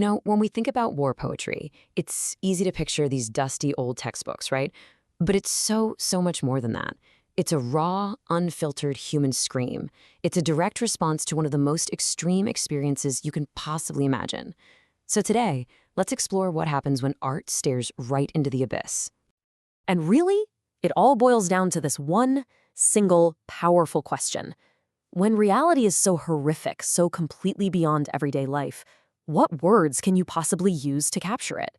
When we think about war poetry, it's easy to picture these dusty old textbooks, right? But it's so much more than that. It's a raw, unfiltered human scream. It's a direct response to one of the most extreme experiences you can possibly imagine. So today, let's explore what happens when art stares right into the abyss. And really, it all boils down to this one single, powerful question. When reality is so horrific, so completely beyond everyday life, what words can you possibly use to capture it?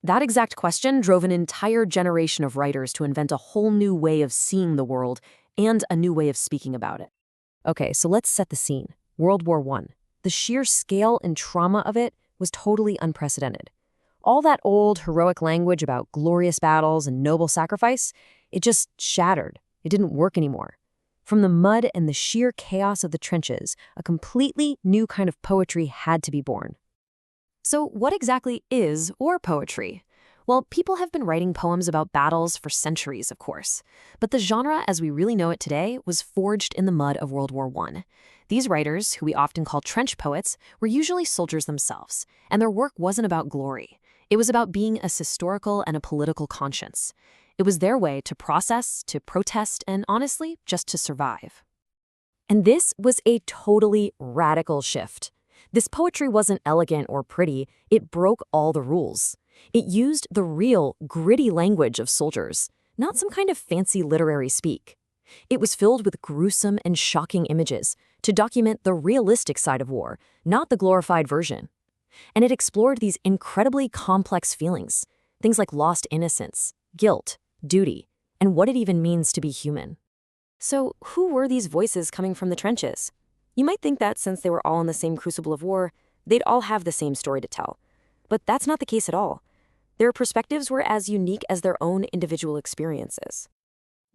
That exact question drove an entire generation of writers to invent a whole new way of seeing the world and a new way of speaking about it. Okay, so let's set the scene. World War I. The sheer scale and trauma of it was totally unprecedented. All that old, heroic language about glorious battles and noble sacrifice, it just shattered. It didn't work anymore. From the mud and the sheer chaos of the trenches, a completely new kind of poetry had to be born. So what exactly is war poetry? Well, people have been writing poems about battles for centuries, of course. But the genre as we really know it today was forged in the mud of World War I. These writers, who we often call trench poets, were usually soldiers themselves, and their work wasn't about glory. It was about being a historical and a political conscience. It was their way to process, to protest, and honestly, just to survive. And this was a totally radical shift. This poetry wasn't elegant or pretty, it broke all the rules. It used the real, gritty language of soldiers, not some kind of fancy literary speak. It was filled with gruesome and shocking images to document the realistic side of war, not the glorified version. And it explored these incredibly complex feelings, things like lost innocence, guilt, duty, and what it even means to be human. So who were these voices coming from the trenches? You might think that since they were all in the same crucible of war, they'd all have the same story to tell. But that's not the case at all. Their perspectives were as unique as their own individual experiences.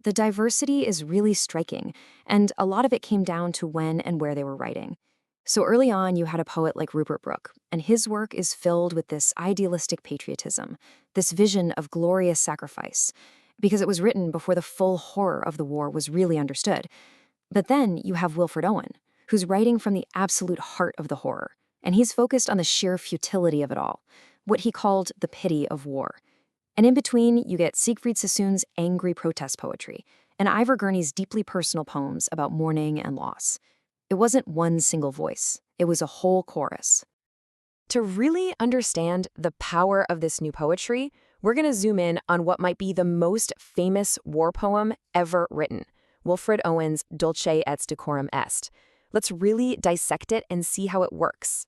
The diversity is really striking, and a lot of it came down to when and where they were writing. So early on, you had a poet like Rupert Brooke, and his work is filled with this idealistic patriotism, this vision of glorious sacrifice, because it was written before the full horror of the war was really understood. But then you have Wilfred Owen, who's writing from the absolute heart of the horror, and he's focused on the sheer futility of it all, what he called the pity of war. And in between, you get Siegfried Sassoon's angry protest poetry, and Ivor Gurney's deeply personal poems about mourning and loss. It wasn't one single voice, it was a whole chorus. To really understand the power of this new poetry, we're going to zoom in on what might be the most famous war poem ever written, Wilfred Owen's Dulce et Decorum Est. Let's really dissect it and see how it works.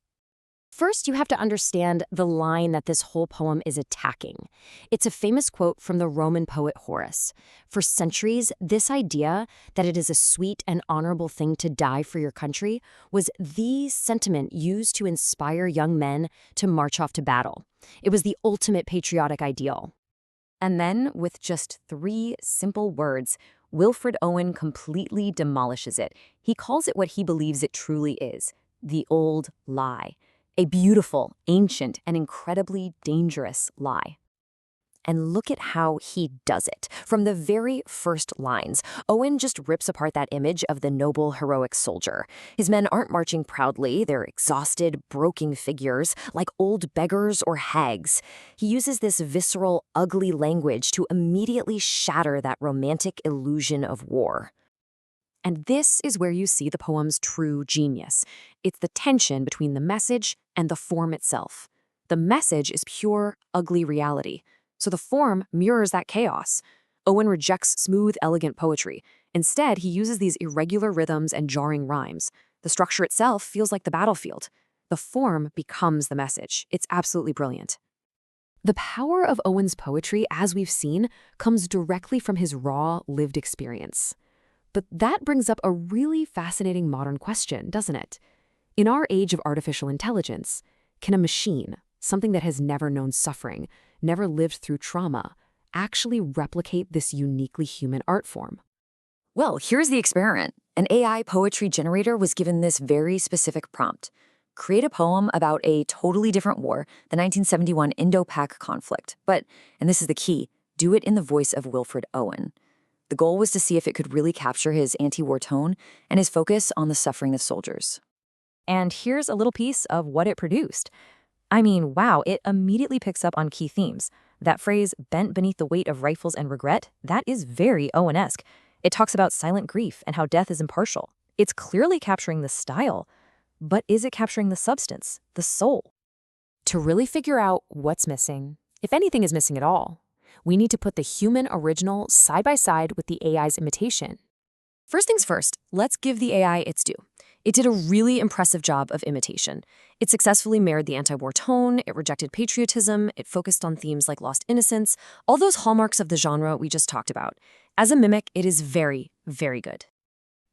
First, you have to understand the line that this whole poem is attacking. It's a famous quote from the Roman poet Horace. For centuries, this idea that it is a sweet and honorable thing to die for your country was the sentiment used to inspire young men to march off to battle. It was the ultimate patriotic ideal. And then, with just 3 simple words, Wilfred Owen completely demolishes it. He calls it what he believes it truly is, the old lie. A beautiful, ancient, and incredibly dangerous lie. And look at how he does it. From the very first lines, Owen just rips apart that image of the noble, heroic soldier. His men aren't marching proudly, they're exhausted, broken figures, like old beggars or hags. He uses this visceral, ugly language to immediately shatter that romantic illusion of war. And this is where you see the poem's true genius. It's the tension between the message and the form itself. The message is pure, ugly reality, so the form mirrors that chaos. Owen rejects smooth, elegant poetry. Instead, he uses these irregular rhythms and jarring rhymes. The structure itself feels like the battlefield. The form becomes the message. It's absolutely brilliant. The power of Owen's poetry, as we've seen, comes directly from his raw, lived experience. But that brings up a really fascinating modern question, doesn't it? In our age of artificial intelligence, can a machine, something that has never known suffering, never lived through trauma, actually replicate this uniquely human art form? Well, here's the experiment. An AI poetry generator was given this very specific prompt. Create a poem about a totally different war, the 1971 Indo-Pak conflict. But, and this is the key, do it in the voice of Wilfred Owen. The goal was to see if it could really capture his anti-war tone and his focus on the suffering of soldiers. And here's a little piece of what it produced. I mean, wow, it immediately picks up on key themes. That phrase, bent beneath the weight of rifles and regret, that is very Owen-esque. It talks about silent grief and how death is impartial. It's clearly capturing the style, but is it capturing the substance, the soul? To really figure out what's missing, if anything is missing at all, we need to put the human original side by side with the AI's imitation. First things first, let's give the AI its due. It did a really impressive job of imitation. It successfully mirrored the anti-war tone, it rejected patriotism, it focused on themes like lost innocence, all those hallmarks of the genre we just talked about. As a mimic, it is very, very good.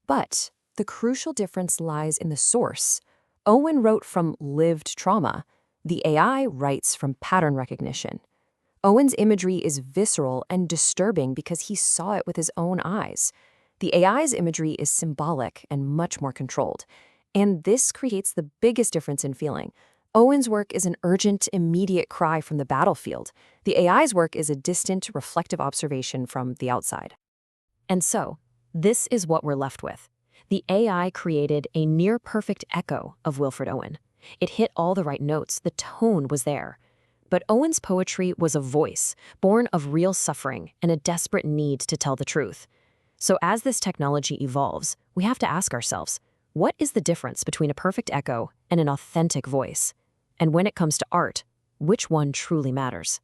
But the crucial difference lies in the source. Owen wrote from lived trauma. The AI writes from pattern recognition. Owen's imagery is visceral and disturbing because he saw it with his own eyes. The AI's imagery is symbolic and much more controlled. And this creates the biggest difference in feeling. Owen's work is an urgent, immediate cry from the battlefield. The AI's work is a distant, reflective observation from the outside. And so, this is what we're left with. The AI created a near-perfect echo of Wilfred Owen. It hit all the right notes, the tone was there. But Owen's poetry was a voice, born of real suffering and a desperate need to tell the truth. So as this technology evolves, we have to ask ourselves, what is the difference between a perfect echo and an authentic voice? And when it comes to art, which one truly matters?